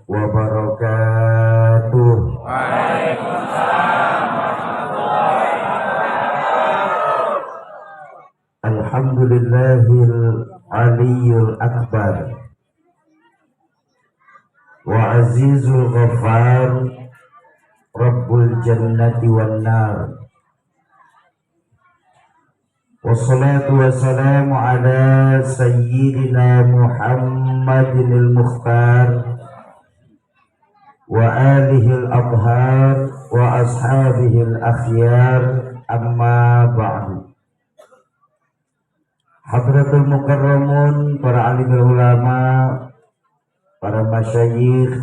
wabarakatuh. Waalaikumsalam warahmatullahi wabarakatuh. Alhamdulillahil aliyyul akbar wa azizul ghaffar rabbul jannati wan nar. Wassalatu wassalamu ala sayyidina Muhammadinil mukhtar wa alihil abhar wa ashabihil akhyar, amma ba'du. Hadratul mukarramun, para alim ulama, para masyayikh,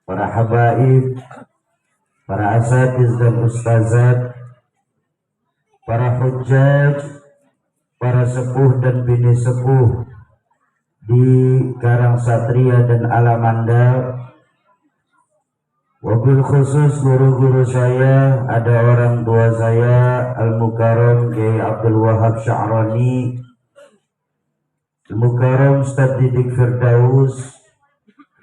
para habaib, para asatiz dan ustazat, para hujjaj, para sepuh dan bini sepuh di Karang Satria dan Alamanda. Wabil khusus guru-guru saya, ada orang tua saya Al-Mukarram Kiai Abdul Wahab Sya'rani, Al-Mukarram Ustaz Didik Firdaus,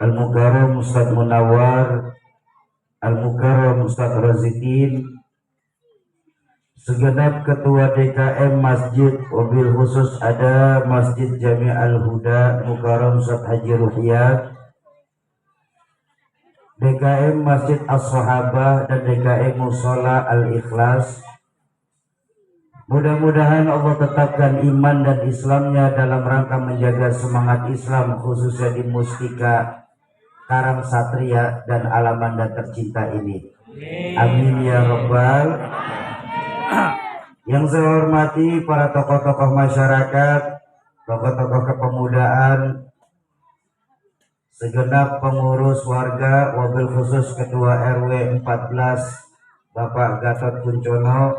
Al-Mukarram Ustaz Munawar, Al-Mukarram Ustaz Razidin, segenap ketua DKM Masjid. Wabil khusus ada Masjid Jami' Al-Huda Mukarram Ustaz Haji Ruhiyat, DKM Masjid As-Sahabah dan DKM Musola Al-Ikhlas. Mudah-mudahan Allah tetapkan iman dan Islamnya dalam rangka menjaga semangat Islam, khususnya di Mustika Karang Satria dan Alamanda tercinta ini. Amin ya Rabbal. Yang saya hormati para tokoh-tokoh masyarakat, tokoh-tokoh kepemudaan, segenap pengurus warga, wabil khusus Ketua RW 14 Bapak Gatot Kuncono,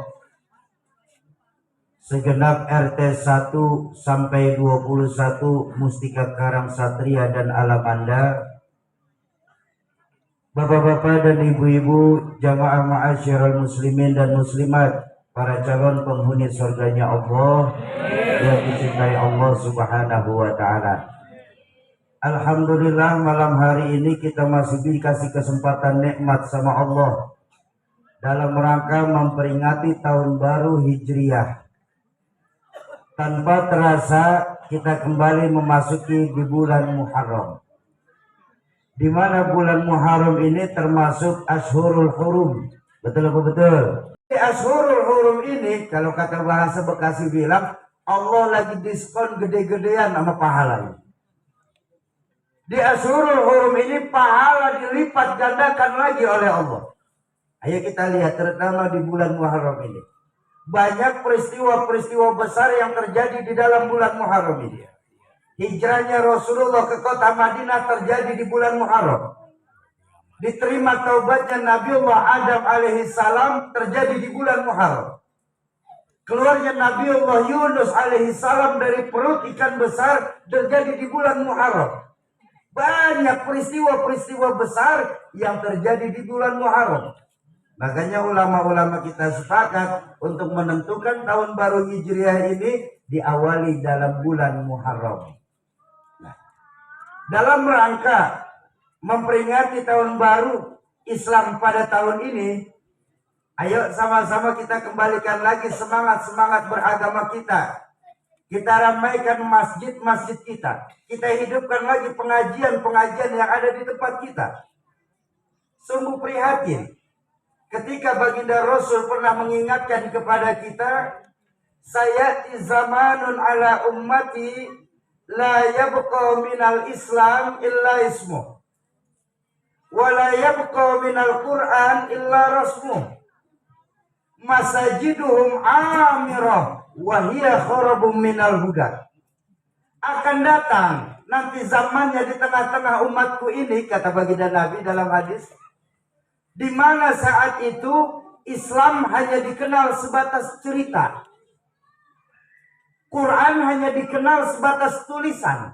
segenap RT 1 sampai 21 Mustika Karang Satria dan Alamanda, bapak-bapak dan ibu-ibu, jamaah ma'asyiral muslimin dan muslimat, para calon penghuni surganya Allah yang dicintai Allah Subhanahu wa ta'ala. Alhamdulillah, malam hari ini kita masih dikasih kesempatan nikmat sama Allah dalam rangka memperingati tahun baru Hijriah. Tanpa terasa kita kembali memasuki di bulan Muharram, di mana bulan Muharram ini termasuk Ashhurul Hurum. Betul apa betul? Di Ashhurul Hurum ini, kalau kata bahasa Bekasi bilang, Allah lagi diskon gede-gedean sama pahalanya. Di Ashhurul Hurum ini pahala dilipat gandakan lagi oleh Allah. Ayo kita lihat, terutama di bulan Muharram ini, banyak peristiwa-peristiwa besar yang terjadi di dalam bulan Muharram ini. Hijrahnya Rasulullah ke kota Madinah terjadi di bulan Muharram. Diterima taubatnya Nabiullah Adam alaihissalam terjadi di bulan Muharram. Keluarnya Nabiullah Yunus alaihissalam dari perut ikan besar terjadi di bulan Muharram. Banyak peristiwa-peristiwa besar yang terjadi di bulan Muharram. Makanya ulama-ulama kita sepakat untuk menentukan tahun baru Hijriah ini diawali dalam bulan Muharram. Nah, dalam rangka memperingati tahun baru Islam pada tahun ini, ayo sama-sama kita kembalikan lagi semangat-semangat beragama kita. Kita ramaikan masjid-masjid kita. Kita hidupkan lagi pengajian-pengajian yang ada di tempat kita. Sungguh prihatin ketika baginda Rasul pernah mengingatkan kepada kita, sayati zamanun ala ummati la yabqa minal Islam illa ismuh wa la yabqa minal Qur'an illa rasmuh masajiduhum amirah wahia kharabum minal huda. Akan datang nanti zamannya di tengah-tengah umatku ini, kata baginda Nabi dalam hadis, di mana saat itu Islam hanya dikenal sebatas cerita, Quran hanya dikenal sebatas tulisan,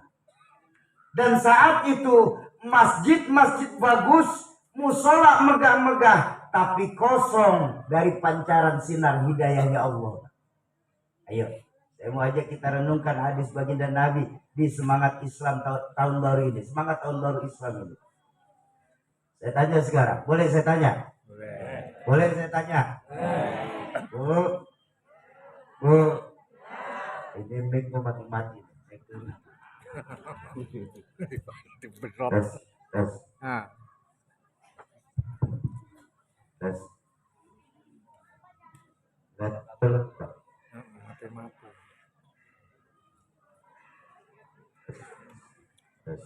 dan saat itu masjid-masjid bagus, musola megah-megah, tapi kosong dari pancaran sinar hidayahnya Allah. Ayo, Saya mau ajak kita renungkan hadis baginda Nabi di semangat Islam tahun baru ini. Semangat tahun baru Islam ini. Saya tanya sekarang, boleh saya tanya? Boleh. Boleh saya tanya? Boleh. Bu, ini mic mau mati-mati. Tes, tes, tes. Betul. Tes.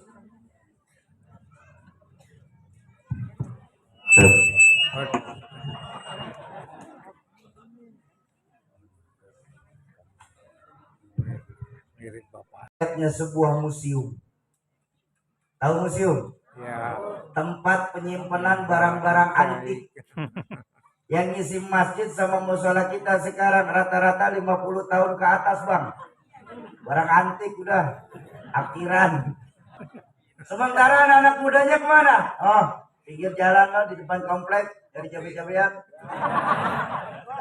Mirip Bapak. Sebuah museum. Tahu museum? Ya. Tempat penyimpanan barang-barang antik. Yang ngisi masjid sama musola kita sekarang rata-rata 50 tahun ke atas, Bang. Barang antik udah akhiran. Sementara anak-anak mudanya kemana? Oh, pinggir jalan loh, di depan komplek dari cabai-cabean.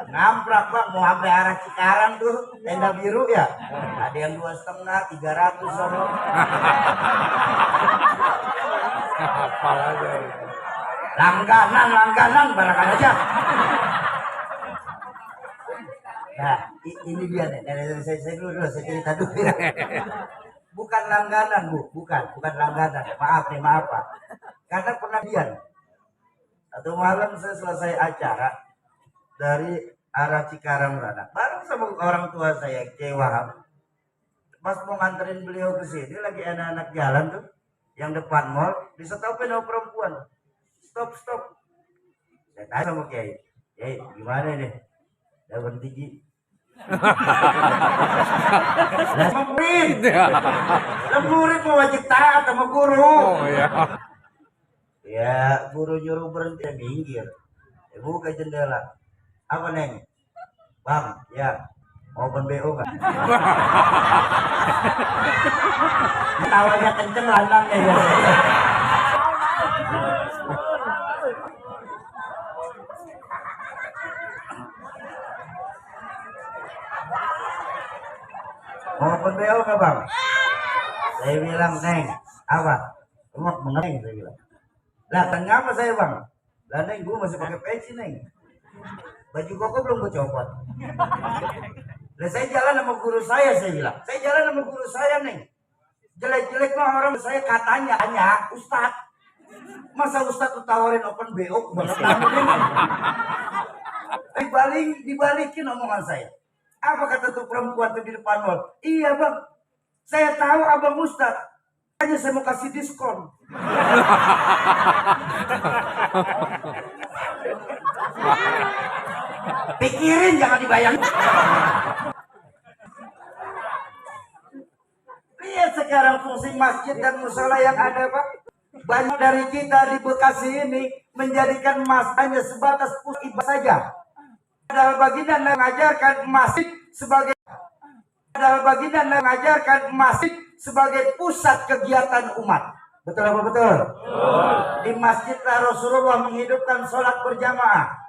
Ngamprak, Bang, mau sampai arah Cikarang tuh, tenda biru ya. Ada yang 2,5, 300 sono. Hafal aja. Langganan barangkali aja. Nah, ini dia nih. Saya dulu, saya cerita dulu ya. Bukan langganan, Bu. Bukan langganan. Maaf Pak. Karena pernah dia. Satu malam saya selesai acara dari arah Cikarang Rana. Bareng sama orang tua saya, Kiai Wahab. Pas mau nganterin beliau ke sini, lagi anak-anak jalan tuh, yang depan mall, disetopin sama perempuan. Stop. Saya tanya sama Kiai, gimana nih? Udah berhenti Ji. Murid mau wajib taat sama guru. Oh ya. Ya, guru nyuruh berhenti, minggir. Buka jendela. Apa Neng? Bang, ya. Mau open BO kan? Tawanya kenceng lanang ya. Mau open BO nggak Bang? Saya bilang, Neng, apa? Kamu mengerti saya bilang. Lah, kenapa saya Bang? Lah Neng, gue masih pakai peci Neng. Baju koko belum gue copot. Lah saya jalan sama guru saya bilang. Saya jalan sama guru saya Neng. Jelek-jelek mah orang saya katanya hanya Ustadz. Masa Ustadz tuh tawarin open BO banget dibalikin omongan saya. Apa kata tuh perempuan tuh di depan mall? Iya Bang, saya tahu Abang Ustadz. Hanya saya mau kasih diskon. Pikirin jangan dibayang. Lihat sekarang fungsi masjid dan musola yang ada Pak. Banyak dari kita di Bekasi ini menjadikan masjid sebatas ibadah saja. Padahal baginda mengajarkan masjid sebagai pusat kegiatan umat. Betul apa betul? Di masjidlah Rasulullah menghidupkan sholat berjamaah.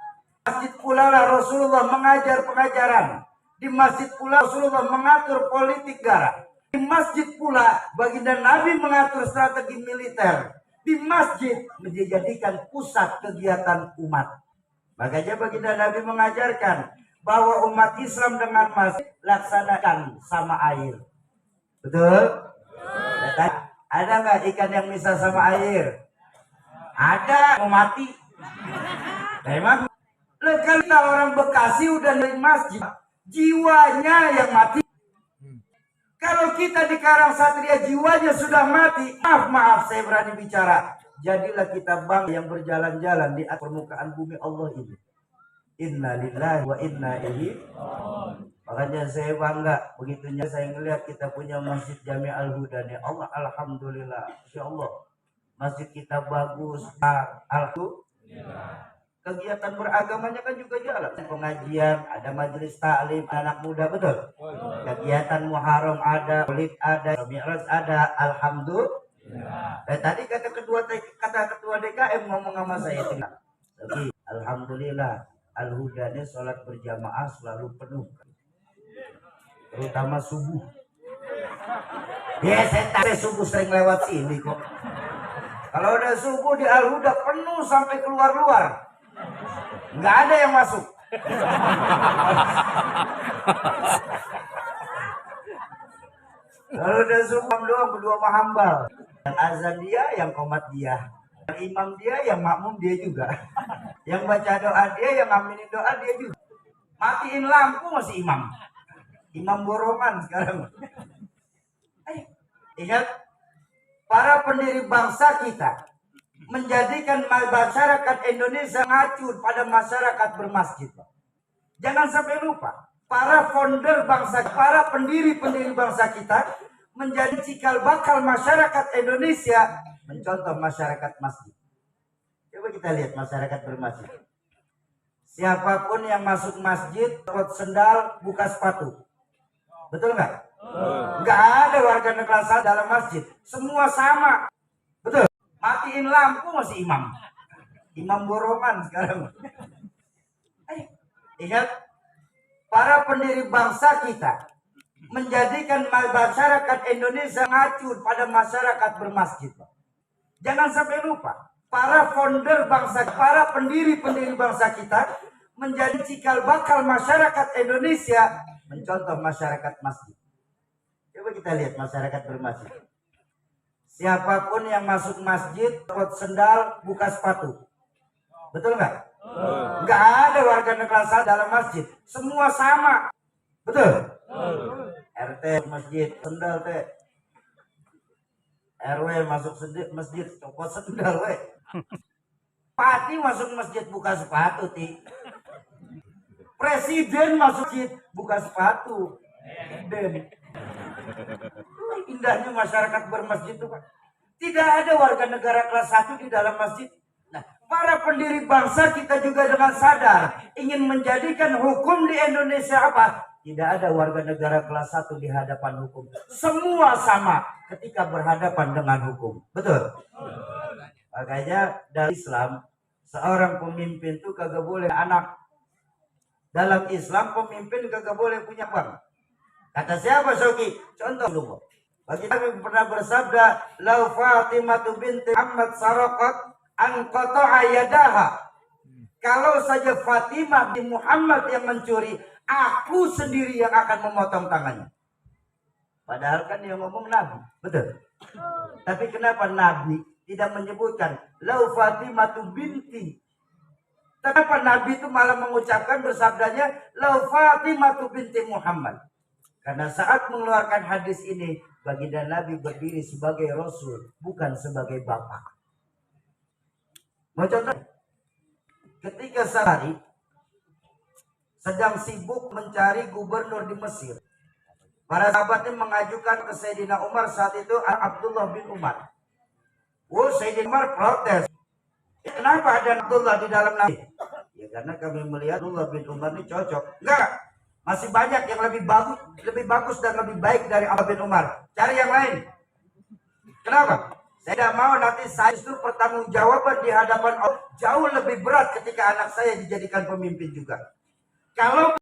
Masjid pula lah Rasulullah mengajar pengajaran. Di masjid pula Rasulullah mengatur politik negara. Di masjid pula baginda Nabi mengatur strategi militer. Di masjid menjadikan pusat kegiatan umat. Makanya baginda Nabi mengajarkan bahwa umat Islam dengan masjid laksanakan sama air. Betul? Ada nggak ikan yang bisa sama air? Ada, mau mati. Memang kita orang Bekasi udah dari masjid, jiwanya yang mati. Kalau kita di Karangsatria jiwanya sudah mati, maaf saya berani bicara. Jadilah kita bangsa yang berjalan-jalan di atas permukaan bumi Allah ini. Inna lillahi wa inna ilaihi. Makanya saya bangga begitunya saya ngelihat kita punya Masjid Jami Al-Huda nih. Allah alhamdulillah. Insyaallah. Masjid kita bagus. Alhamdulillah. Kegiatan beragamanya kan juga jalan. Pengajian, ada majelis taklim anak muda betul. Kegiatan Muharram ada, Maulid ada, Mi'raj ada. Alhamdulillah. Tadi kata ketua DKM ngomong sama saya tapi alhamdulillah Al-Huda ini sholat berjamaah selalu penuh. terutama subuh. Ya saya subuh sering lewat sini kok. Kalau udah subuh di Al-Huda penuh sampai keluar-luar, nggak ada yang masuk. Kalau udah subuh doang berdua sama hambal. Yang azan dia, yang qomat dia. Yang imam dia, yang makmum dia juga. Yang baca doa dia, yang ngaminin doa dia juga. Matiin lampu masih imam. Imam borongan sekarang. Ingat, para pendiri bangsa kita menjadikan masyarakat Indonesia ngacu pada masyarakat bermasjid. Jangan sampai lupa, para founder bangsa, para pendiri-pendiri bangsa kita menjadi cikal bakal masyarakat Indonesia mencontoh masyarakat masjid. Coba kita lihat masyarakat bermasjid. Siapapun yang masuk masjid, kot sendal, buka sepatu. Betul nggak? Nggak ada warga negara dalam masjid. Semua sama. Betul. Matiin lampu masih imam. Imam borongan sekarang. Ingat, para pendiri bangsa kita menjadikan masyarakat Indonesia ngacu pada masyarakat bermasjid. Jangan sampai lupa, para founder bangsa, para pendiri-pendiri bangsa kita menjadi cikal bakal masyarakat Indonesia mencontoh masyarakat masjid. Coba kita lihat masyarakat bermasjid. Siapapun yang masuk masjid, kot sendal, buka sepatu. Betul nggak? Nggak ada warga negara dalam masjid. Semua sama. Betul? RT masjid, sendal teh. RW masuk masjid, copot sendal we. Pati masuk masjid buka sepatu ti. Presiden masuk masjid buka sepatu. Dan indahnya masyarakat bermasjid itu Pak. Tidak ada warga negara kelas 1 di dalam masjid. Nah, para pendiri bangsa kita juga dengan sadar ingin menjadikan hukum di Indonesia apa? Tidak ada warga negara kelas 1 di hadapan hukum. Semua sama ketika berhadapan dengan hukum. Betul? Makanya dari Islam, seorang pemimpin itu kagak boleh anak. Dalam Islam pemimpin kagak boleh punya bang. Kata siapa Soki? Contoh dulu. Bagi kami pernah bersabda, "Lau Fatimah binti Muhammad saraqat an qata'a yadaha." Kalau saja Fatimah bin Muhammad yang mencuri, aku sendiri yang akan memotong tangannya. Padahal kan dia ngomong Nabi, betul? Tapi kenapa Nabi tidak menyebutkan "Lau Fatimah binti"? Kenapa Nabi itu malah mengucapkan bersabdanya "Lau Fatimah binti Muhammad"? Karena saat mengeluarkan hadis ini, baginda Nabi berdiri sebagai Rasul, bukan sebagai Bapak. Mau contoh? Ketika Sari sedang sibuk mencari gubernur di Mesir, para sahabatnya mengajukan ke Sayyidina Umar saat itu Abdullah bin Umar. Sayyidina Umar protes. Kenapa ada Abdullah di dalam Nabi? Ya karena kami melihat Abdullah bin Umar ini cocok. Enggak. Masih banyak yang lebih bagus dan lebih baik dari Abdullah bin Umar. Cari yang lain. Kenapa? Saya tidak mau nanti saya justru pertanggungjawaban di hadapan Allah jauh lebih berat ketika anak saya dijadikan pemimpin juga. Kalau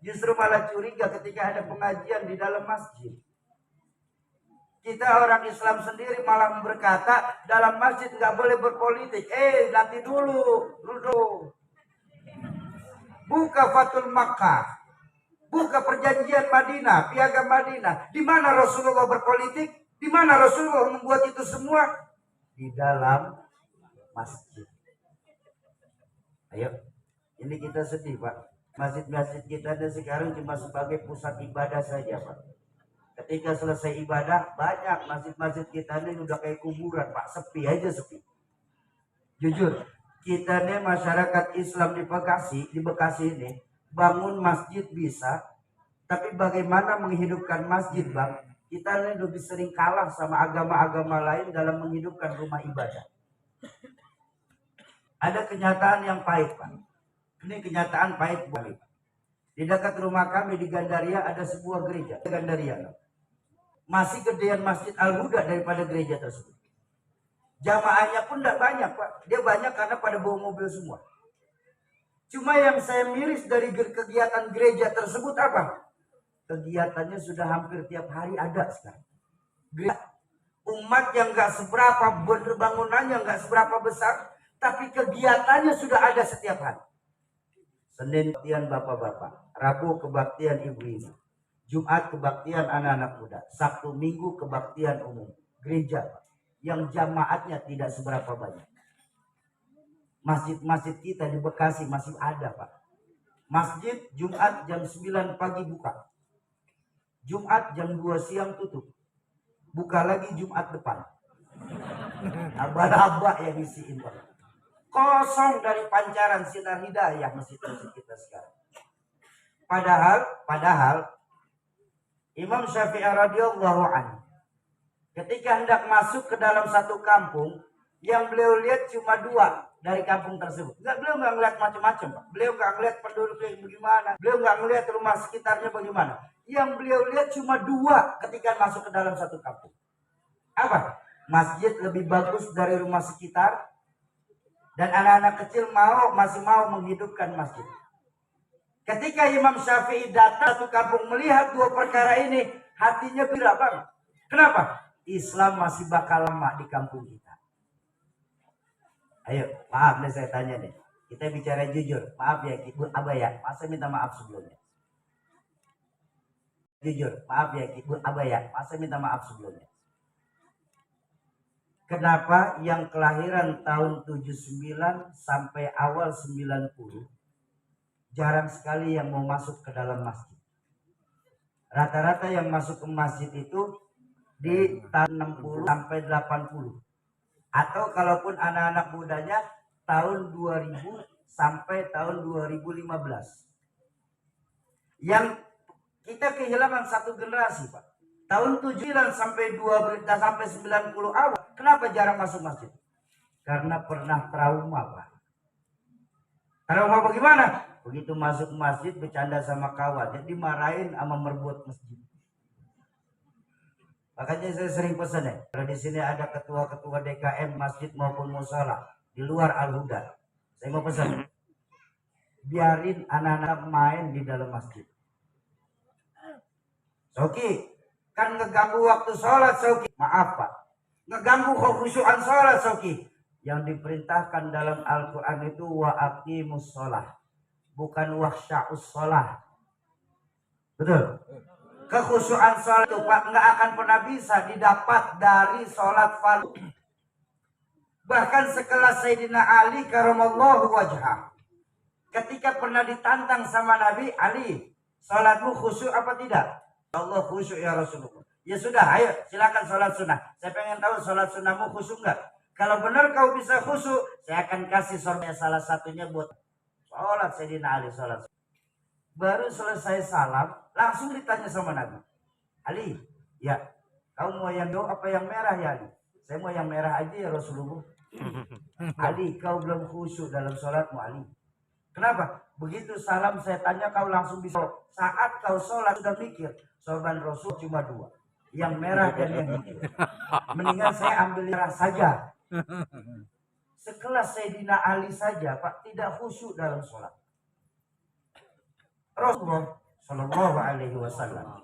justru malah curiga ketika ada pengajian di dalam masjid. Kita orang Islam sendiri malah berkata dalam masjid nggak boleh berpolitik. Nanti dulu. Buka Fatul Makkah. Buka perjanjian Madinah, piagam Madinah. Di mana Rasulullah berpolitik? Di mana Rasulullah membuat itu semua? Di dalam masjid. Ayo, ini kita sedih Pak. Masjid-masjid kita ada sekarang cuma sebagai pusat ibadah saja Pak. Ketika selesai ibadah, banyak masjid-masjid kita ini udah kayak kuburan Pak. Sepi aja sepi. Jujur, kita ini masyarakat Islam di Bekasi ini, bangun masjid bisa, tapi bagaimana menghidupkan masjid Bang? Kita ini lebih sering kalah sama agama-agama lain dalam menghidupkan rumah ibadah. Ada kenyataan yang pahit Pak. Ini kenyataan pahit Pak. Di dekat rumah kami di Gandaria ada sebuah gereja. Gandaria. Masih gedean Masjid Al-Huda daripada gereja tersebut. Jamaahnya pun tidak banyak Pak. Dia banyak karena pada bawa mobil semua. Cuma yang saya miris dari kegiatan gereja tersebut apa? kegiatannya sudah hampir tiap hari ada sekarang. Umat yang nggak seberapa, bangunannya nggak seberapa besar, tapi kegiatannya sudah ada setiap hari. Senin kebaktian bapak-bapak, Rabu kebaktian ibu-ibu, Jumat kebaktian anak-anak muda, Sabtu Minggu kebaktian umum, gereja yang jamaatnya tidak seberapa banyak. Masjid-masjid kita di Bekasi masih ada, Pak. Masjid Jumat jam 9 pagi buka, Jumat jam 2 siang tutup, buka lagi Jumat depan. Abah-abah yang isiin, Pak. Kosong dari pancaran sinar hidayah masjid-masjid kita sekarang. Padahal Imam Syafi'i radhiyallahu anhu ketika hendak masuk ke dalam satu kampung, yang beliau lihat cuma 2 dari kampung tersebut. Beliau nggak ngeliat macam-macam, Pak. Beliau nggak ngeliat penduduknya bagaimana, beliau nggak ngeliat rumah sekitarnya bagaimana. Yang beliau lihat cuma 2 ketika masuk ke dalam satu kampung. Apa? Masjid lebih bagus dari rumah sekitar, dan anak-anak kecil masih mau menghidupkan masjid. Ketika Imam Syafi'i datang satu kampung melihat 2 perkara ini, hatinya gembira banget. Kenapa? Islam masih bakal lama di kampung kita. Ayo, maaf nih saya tanya nih. Kita bicara jujur. Maaf ya, Ibu Abah ya. Masa minta maaf sebelumnya. Jujur, maaf ya, Ibu Abah ya. Masa minta maaf sebelumnya. Kenapa yang kelahiran tahun 79 sampai awal 90 jarang sekali yang mau masuk ke dalam masjid? Rata-rata yang masuk ke masjid itu di tahun 60 sampai 80. Atau kalaupun anak-anak mudanya tahun 2000 sampai tahun 2015. Yang kita kehilangan satu generasi, Pak. Tahun 79 sampai 90 awal. Kenapa jarang masuk masjid? Karena pernah trauma, Pak. Trauma bagaimana? Begitu masuk masjid bercanda sama kawan, jadi dimarahin sama merbot masjid. Makanya saya sering pesan ya, kalau di sini ada ketua-ketua DKM masjid maupun musola di luar Al-Huda, saya mau pesan, biarin anak-anak main di dalam masjid. Soki, kan ngeganggu waktu sholat, Soki. Maaf, Pak. Ngeganggu khusyuan sholat, Soki. Yang diperintahkan dalam Al-Quran itu wa aqimus sholah, bukan wahsya'us sholah. Betul? Kekhusyuan sholat itu, Pak, nggak akan pernah bisa didapat dari sholat fardu. Bahkan sekelas Sayyidina Ali karamallahu wajhah, ketika pernah ditantang sama Nabi, Ali, sholatmu khusyuk apa tidak? Allah khusyuk ya Rasulullah. Ya sudah, ayo silakan sholat sunnah. Saya pengen tahu sholat sunnahmu khusyuk nggak? Kalau benar kau bisa khusyuk, saya akan kasih sholat salah satunya buat sholat Sayyidina Ali sholat. Baru selesai salam, langsung ditanya sama Nabi. Ali, ya, kau mau yang hijau apa yang merah ya Ali? Saya mau yang merah aja ya Rasulullah. Ali, kau belum khusyuk dalam sholatmu Ali. Kenapa? Begitu salam saya tanya kau langsung bisa. Saat kau sholat sudah mikir, sorban Rasul cuma 2. Yang merah dan yang hijau. Mendingan saya ambil merah saja. Sekelas Sayyidina Ali saja, Pak, tidak khusyuk dalam sholat. Rasulullah Shallallahu Alaihi Wasallam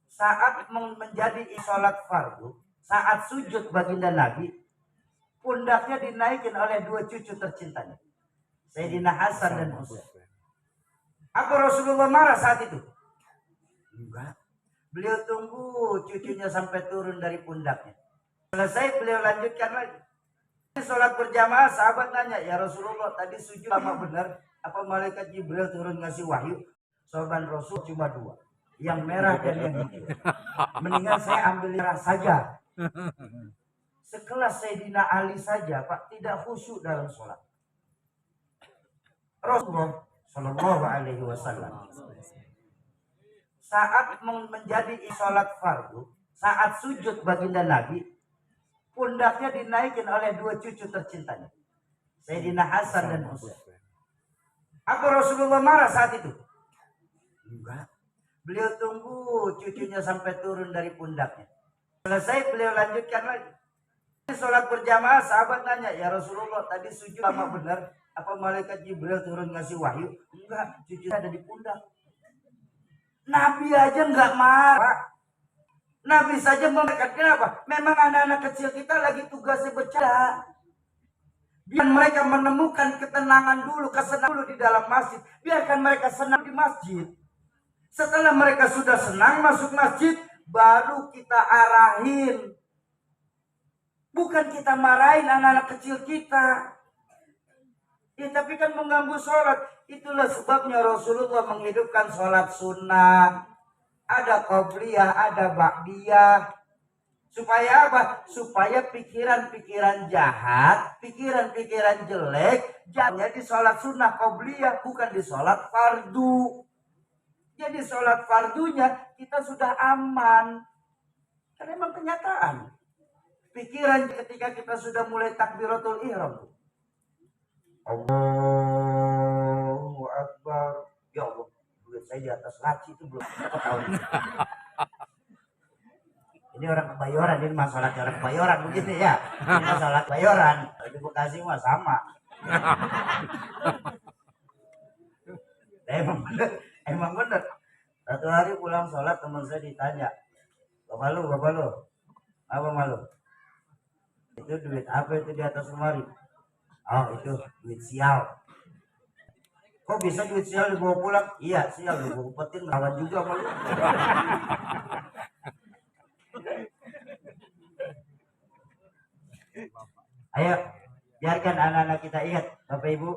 saat menjadi sholat fardu, saat sujud baginda Nabi, pundaknya dinaikin oleh 2 cucu tercintanya, Sayyidina Hasan dan Husain. Apa Rasulullah marah saat itu? Enggak. Beliau tunggu cucunya sampai turun dari pundaknya. Selesai beliau lanjutkan lagi. Sholat berjamaah, sahabat nanya, ya Rasulullah tadi sujud lama benar, apa malaikat Jibril turun ngasih wahyu? Sorban Rasul cuma 2, yang merah dan yang hijau. Mendingan saya ambil merah saja. Sekelas Sayyidina Ali saja, Pak, tidak khusyuk dalam sholat. Rasulullah Shallallahu Alaihi Wasallam saat menjadi sholat fardu, saat sujud baginda Nabi, pundaknya dinaikin oleh 2 cucu tercintanya, Sayyidina Hasan dan Husain. Apa Rasulullah marah saat itu? Enggak. Beliau tunggu cucunya sampai turun dari pundaknya. Selesai beliau lanjutkan lagi. Sholat berjamaah, sahabat nanya, ya Rasulullah tadi sujud lama benar, apa malaikat Jibril turun ngasih wahyu? Enggak, cucunya ada di pundak. Nabi aja nggak marah. Nabi saja memberikan. Kenapa? Memang anak-anak kecil kita lagi tugasnya bercanda. Biar mereka menemukan ketenangan dulu, kesenangan dulu di dalam masjid. Biarkan mereka senang di masjid. Setelah mereka sudah senang masuk masjid, baru kita arahin. Bukan kita marahin anak-anak kecil kita. Ya, tapi kan mengganggu sholat. Itulah sebabnya Rasulullah menghidupkan sholat sunnah. Ada qobliyah, ada ba'diyah. Supaya apa? Supaya pikiran-pikiran jahat, pikiran-pikiran jelek, jangan di sholat sunnah qobliyah, bukan di sholat fardu. Jadi sholat fardunya kita sudah aman. Karena memang kenyataan. Pikiran ketika kita sudah mulai takbiratul ihram. Allahu Akbar. Ya Allah, duit saya di atas laci itu belum berapa tahun. Ini orang Kebayoran, ini masalah orang Kebayoran begitu ya. Ini masalah Kebayoran. Di Bekasi mah sama. Emang bener. Satu hari pulang sholat teman saya ditanya, Bapak lu, apa malu? Itu duit apa itu di atas lemari? Oh itu duit sial. Kok bisa duit sial dibawa pulang? Iya sial dibawa umpetin lawan juga malu. Ayo biarkan anak-anak kita ingat Bapak Ibu,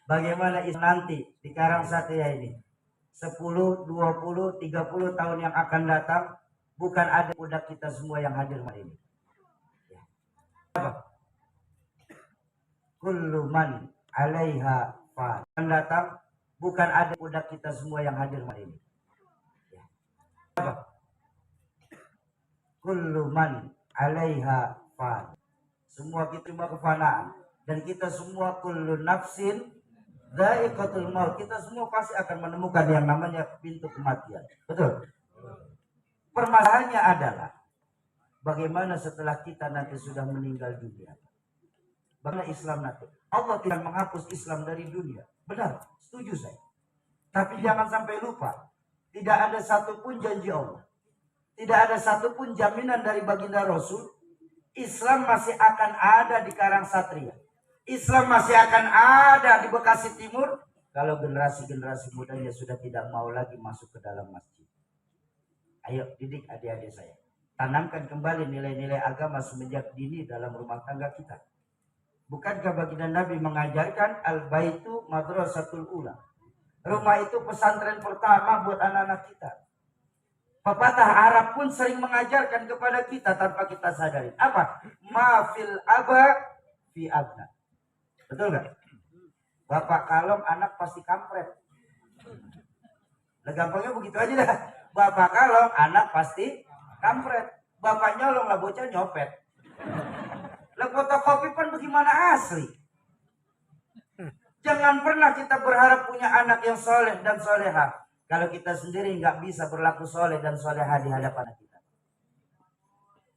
bagaimana nanti di Karangsatria ini 10, 20, 30 tahun yang akan datang, bukan ada budak kita semua yang hadir hari ini. Apa? Kullu man 'alaiha fan. Akan datang, bukan ada budak kita semua yang hadir hari ini. Apa? Kullu man 'alaiha fan. Semua kita cuma kefanaan, dan kita semua kullu nafsin dha'iqatul maut. Kita semua pasti akan menemukan yang namanya pintu kematian. Betul? Permasalahannya adalah bagaimana setelah kita nanti sudah meninggal dunia. Bagaimana Islam nanti? Allah tidak menghapus Islam dari dunia. Benar, setuju saya. Tapi jangan sampai lupa, tidak ada satupun janji Allah. Tidak ada satupun jaminan dari baginda Rasul. Islam masih akan ada di Karangsatria. Islam masih akan ada di Bekasi Timur kalau generasi-generasi mudanya sudah tidak mau lagi masuk ke dalam masjid. Ayo didik adik-adik saya. Tanamkan kembali nilai-nilai agama semenjak dini dalam rumah tangga kita. Bukankah baginda Nabi mengajarkan al-baitu madrasatul ula? Rumah itu pesantren pertama buat anak-anak kita. Pepatah Arab pun sering mengajarkan kepada kita tanpa kita sadari. Apa? Mafil aba fi abna. Betul nggak? Bapak kalong, anak pasti kampret. Nah, gampangnya begitu aja dah. Bapak kalong, anak pasti kampret. Bapak nyolong lah, bocah nyopet. Lah fotokopi pun bagaimana asli? Jangan pernah kita berharap punya anak yang soleh dan soleha kalau kita sendiri nggak bisa berlaku soleh dan soleha di hadapan kita.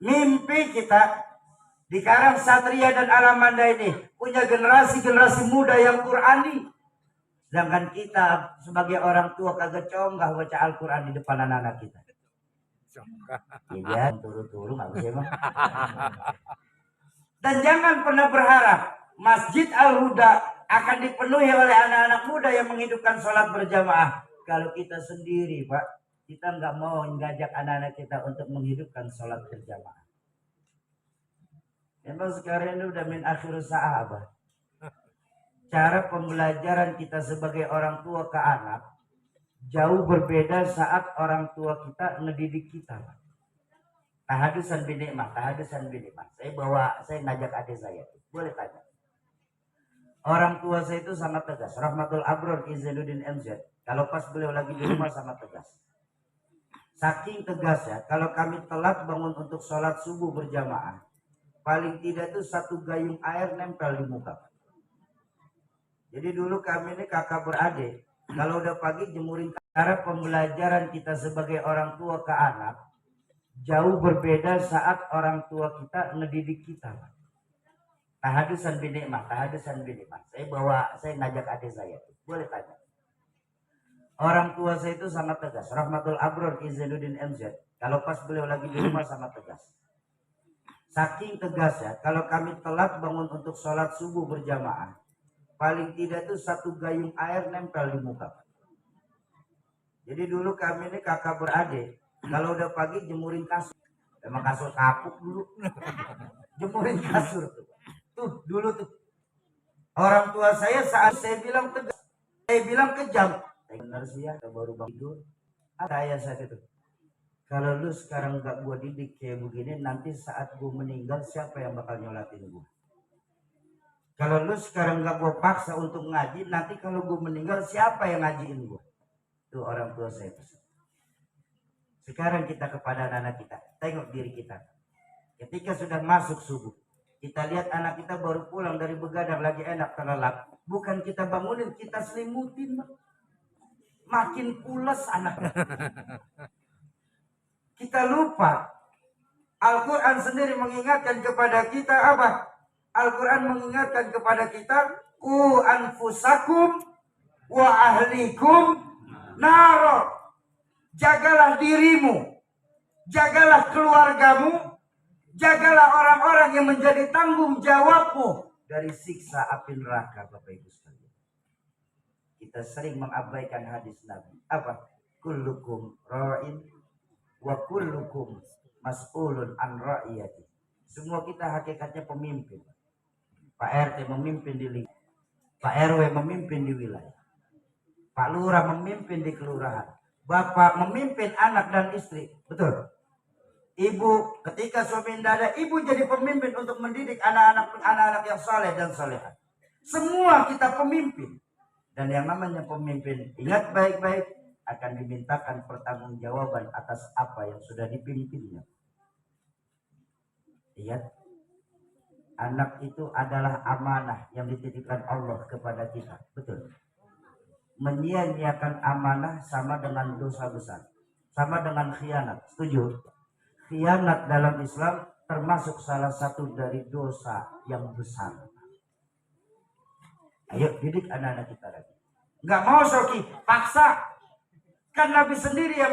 Mimpi kita di Karangsatria dan Alamanda ini punya generasi-generasi muda yang Qurani. Sedangkan kita sebagai orang tua kagak conggah baca Al-Quran di depan anak-anak kita. Iya, turu-turu nggak bisa emang. Dan jangan pernah berharap Masjid Al-Huda akan dipenuhi oleh anak-anak muda yang menghidupkan sholat berjamaah. Kalau kita sendiri, Pak, kita nggak mau mengajak anak-anak kita untuk menghidupkan sholat berjamaah. Memang sekarang ini udah min akhir sahabat. Cara pembelajaran kita sebagai orang tua ke anak jauh berbeda saat orang tua kita ngedidik kita. Tahadusan binikmah, tahadusan binikmah. Saya ngajak adik saya, boleh tanya. Orang tua saya itu sangat tegas. Rahmatul Abror Izainuddin MZ. Kalau pas beliau lagi di rumah sangat tegas. Saking tegasnya, kalau kami telat bangun untuk sholat subuh berjamaah, paling tidak itu 1 gayung air nempel di muka. Jadi dulu kami ini kakak beradik, kalau udah pagi jemurin. Cara pembelajaran kita sebagai orang tua ke anak jauh berbeda saat orang tua kita ngedidik kita. Tahadusan binikmah, tahadusan binikmah. Saya ngajak adik saya, boleh tanya. Orang tua saya itu sangat tegas. Rahmatul Abror Ki Zainuddin MZ. Kalau pas beliau lagi di rumah sangat tegas. Saking tegasnya, kalau kami telat bangun untuk sholat subuh berjamaah, paling tidak itu 1 gayung air nempel di muka. Jadi dulu kami ini kakak beradik, kalau udah pagi jemurin kasur. Emang kasur kapuk dulu. Jemurin kasur tuh. Tuh dulu tuh. Orang tua saya saat saya bilang tegas, saya bilang kejam. Benar sih ya, baru bangun tidur. Ada ayah saya itu. Kalau lu sekarang gak gua didik kayak begini, nanti saat gua meninggal siapa yang bakal nyolatin gua? Kalau lu sekarang gak gua paksa untuk ngaji, nanti kalau gua meninggal siapa yang ngajiin gua? Itu orang tua saya pesan. Sekarang kita kepada anak-anak kita, tengok diri kita. Ketika sudah masuk subuh, kita lihat anak kita baru pulang dari begadang lagi enak terlelap. Bukan kita bangunin, kita selimutin. Makin pules anaknya. Kita lupa. Al-Quran sendiri mengingatkan kepada kita apa? Al-Quran mengingatkan kepada kita, Qu anfusakum wa ahlikum naro. Jagalah dirimu, jagalah keluargamu, jagalah orang-orang yang menjadi tanggung jawabmu dari siksa api neraka, Bapak Ibu sekalian. Kita sering mengabaikan hadis Nabi. Apa? Kullukum ra'in wa kullukum mas'ulun an ra'iyati. Semua kita hakikatnya pemimpin. Pak RT memimpin di lingkungan, Pak RW memimpin di wilayah, Pak Lurah memimpin di kelurahan, Bapak memimpin anak dan istri. Betul. Ibu ketika suami tidak ada, ibu jadi pemimpin untuk mendidik anak-anak yang saleh dan saleha. Semua kita pemimpin. Dan yang namanya pemimpin, ingat baik-baik, akan dimintakan pertanggungjawaban atas apa yang sudah dipimpinnya. Ingat, anak itu adalah amanah yang dititipkan Allah kepada kita. Betul. Menyia-nyiakan amanah sama dengan dosa besar. Sama dengan khianat. Setuju? Khianat dalam Islam termasuk salah satu dari dosa yang besar. Ayo didik anak-anak kita lagi. Nggak mau Soki, paksa. Kan Nabi sendiri yang